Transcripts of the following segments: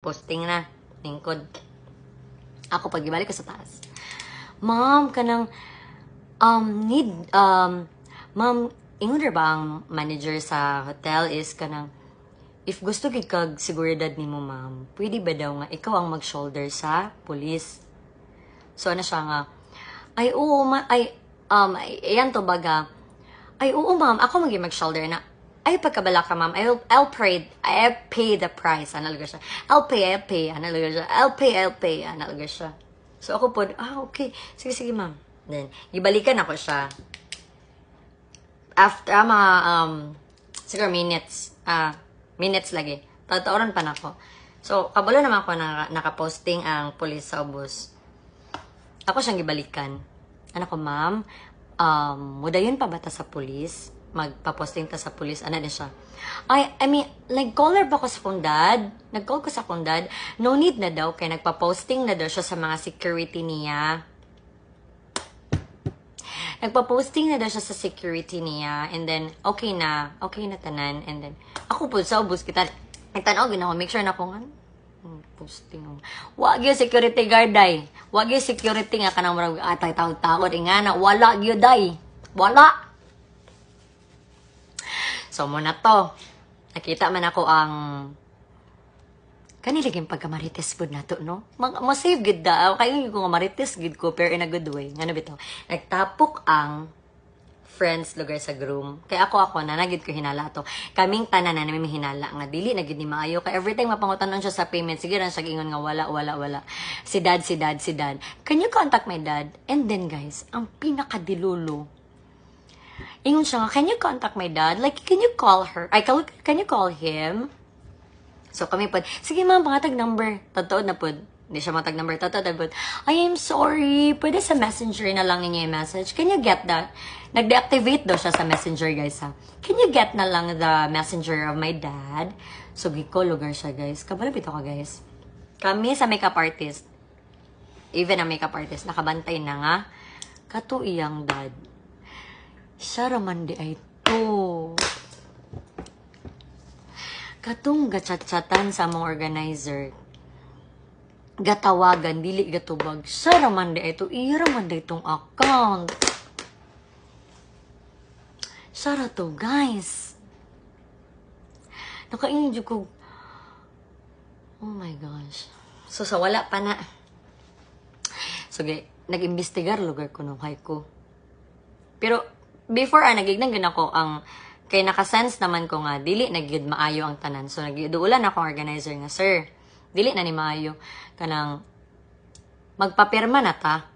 posting na lingkod. Ako pag ibalik ko sa taas. Ma'am, kanang ma'am, ingon ba ang manager sa hotel is kanang if gusto gid kag seguridad nimo ma'am, pwede ba daw nga ikaw ang mag-shoulder sa police? So ano siya nga, ay oo ayan to baga. Ay oo ma'am, ako mag-shoulder na. Ay pagkabala ka ma'am, I'll pay the price. Analaga siya. I'll pay. Analaga siya. I'll pay. Analaga siya. So ako po, okay. Sige ma'am. Then, gibalikan ako siya. After mga, siguro minutes lagi. Tataoran pa na ako. So, kabalo naman ako na nakaposting ang police sa ubos. Ako siyang gibalikan. Ano ko, ma'am, mudayon pa ba ta sa police? Magpaposting ta sa police, ano na siya. I mean, nag-caller ba ko sa kong dad? Nag-call ko sa kong dad. No need na daw, kaya nagpa-posting na daw siya sa mga security niya. Nagpa-posting na daw siya sa security niya. And then, okay na tanan. And then, ako po sa ubos, kita, nagtanaw, ginawa, make sure na kung ano. Posting mo. Wag yung security guard, day. Wag yung security nga ka nang marag, atay tawag-tawag, ingana, wala yun, day. Wala. So, muna to. Nakita man ako ang kaniliging pagkamarites po na to, no? Masave good da. Kayo yung kung marites good ko, pero in a good way. Ano bito? Nagtapok ang friends lugar sa groom. Kaya ako na nagid ko hinala to. Kaming tanan na may hinala nga dili nagid ni maayo. Kaya every time mapangutanon siya sa payment, sige ran siya gingon nga wala. Si dad. Can you contact my dad? And then guys, ang pinakadilulo, ingon siya nga, can you contact my dad? Like, can you call her? Can you call him? So, kami po, sige ma'am, pangatag number. Totoo na po. Hindi siya matag number. Totoo na po. I am sorry. Pwede sa messenger na lang ninyo yung message. Can you get that? Nag-deactivate daw siya sa messenger, guys, ha? Can you get na lang the messenger of my dad? So, giko, lugar siya, guys. Kabalapit ako, guys. Kami sa makeup artist, even ang makeup artist, nakabantay na nga, kato iyang dad. Siya raman di ay to. Katong gatchat-chatan sa mga organizer. Gatawagan, dili gatubag. Siya raman di ay to. Iya raman di itong account. Siya ra to, guys. Nakaingin ko. Oh my gosh. So, sa wala pa na. So, nag-imbestigar lugar ko nung high ko. Pero, before, nagignan ako ang, kay nakasense naman ko nga, dili nagigid maayo ang tanan. So, nagduulan akong organizer nga, sir, dili na ni maayo. Kanang, magpapirma na ta.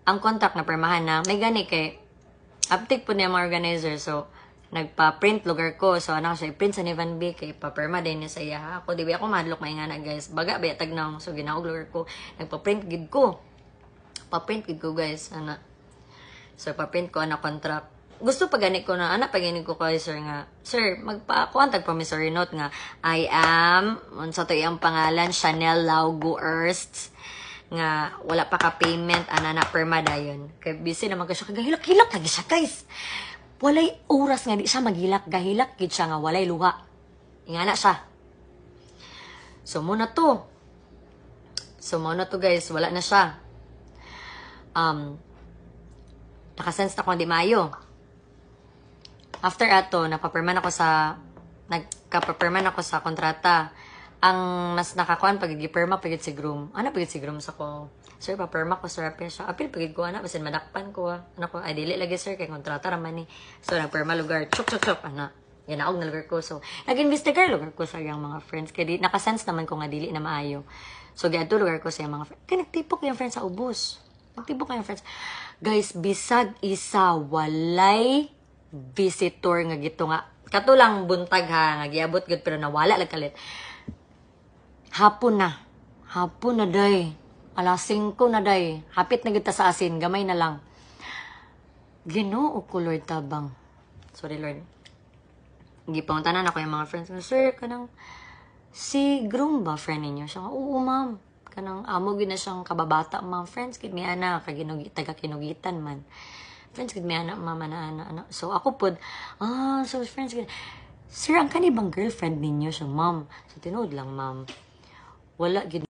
Ang contract na pirmahan na, may gani kay, uptake po niya mga organizer. So, nagpa-print lugar ko. So, anak siya, i-print sa Nivan B, kay papirma din niya sa iya. Ako, di ba ako madlok maingana, guys. Baga, bayatag na so, ginaog lugar ko. Nagpa-print gid ko. Pa-print gid ko, guys. So, paprint ko na contract. Gusto pagani ko na, pagani ko kay sir nga, sir, magpa-contact promissory note nga, I am, sa to iyang pangalan, Chanel Laugo Erst, nga, wala pa ka payment, na perma dayon. Kaya busy naman ko siya, gahilak lagi siya, guys. Walay oras nga, di siya maghilak, gahilak, gid siya nga, walay luha. Ingana siya. So, muna to, guys, wala na siya. Nakasense na ko di maayo. After ato, nagkapaperman ako sa kontrata. Ang mas nakakuan pagigipirma pagid si groom. Pagid si groom sa ko. Sir, paperma ko sir apil siya. Apil pagid ko basin madakpan ko. Ko, ay dili lagi sir kay kontrata raman ni. So nagpirma lugar. Chuk. Ginaog na lugar ko. So nag-investigar lugar ko sa iyang mga friends. Kaya nakasense naman ko nga dili na maayo. So giadto lugar ko sa iyang mga friends. Kaya nagtipok yung friends sa ubos. Nagtipok yung friends. Guys, bisag isa walay visitor nga gito nga. Katulang buntag ha, nga giabot gud pero nawala lang kalit. Hapon na day. Alas 5 na day. Hapit na kita sa asin, gamay na lang. Ginoo ko Lord tabang. Sorry Lord. Gipauntanan ako yung mga friends. Sir, kanang si groom ba friend ninyo? Siya nga, oo ma'am. Kanang amo gina siyang kababata ma'am, friends kid mi ana taga kinugitan man, friends kid mi ana mama na ana. So ako pod so friends kid, sir ang kanibang girlfriend ninyo siya ma'am. So tinuod lang ma'am, wala gid